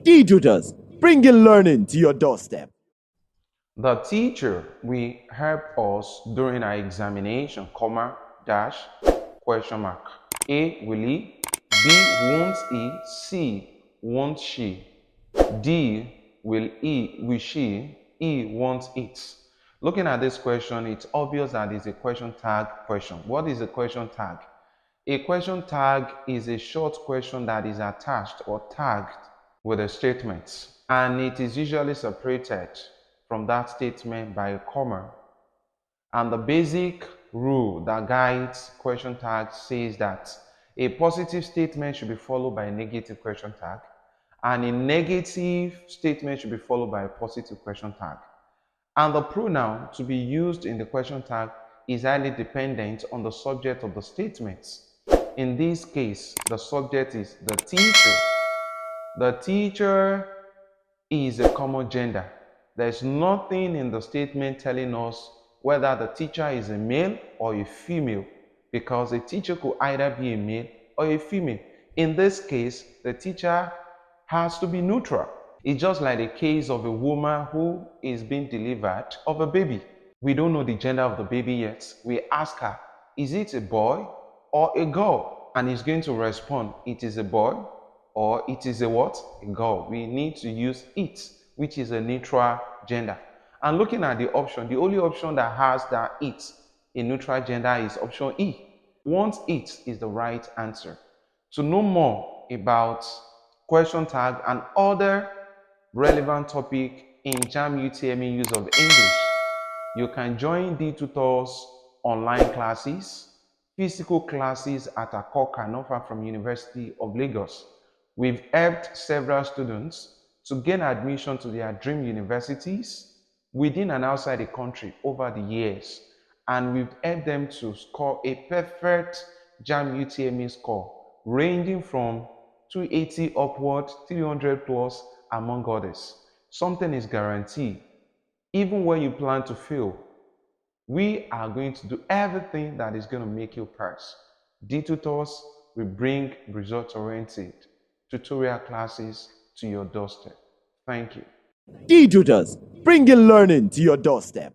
Tutors, bringing learning to your doorstep. The teacher will help us during our examination, comma, dash, question mark. A, will he? B, won't he? C, won't she? D, will she? E, won't it? Looking at this question, it's obvious that it's a question tag question. What is a question tag? A question tag is a short question that is attached or tagged with a statement, and it is usually separated from that statement by a comma. And the basic rule that guides question tag says that a positive statement should be followed by a negative question tag, and a negative statement should be followed by a positive question tag. And the pronoun to be used in the question tag is highly dependent on the subject of the statements. In this case, the subject is the teacher. The teacher is a common gender. There's nothing in the statement telling us whether the teacher is a male or a female, because a teacher could either be a male or a female. In this case, the teacher has to be neutral. It's just like the case of a woman who is being delivered of a baby. We don't know the gender of the baby yet. We ask her, is it a boy or a girl? And he's going to respond, it is a boy or it is a what? A girl. We need to use it, which is a neutral gender. And looking at the option, the only option that has that it in neutral gender is option E. Want it is the right answer. To know more about question tag and other relevant topic in Jamb Utme use of English, you can join the Tutors online classes, physical classes at Akoka, not far from University of Lagos. We've helped several students to gain admission to their dream universities within and outside the country over the years, and we've helped them to score a perfect Jamb Utme score ranging from 280 upward, 300 plus, among others. Something is guaranteed. Even when you plan to fail, we are going to do everything that is going to make you pass. The Tutors will bring result-oriented tutorial classes to your doorstep. Thank you. Tutors, bringing learning to your doorstep.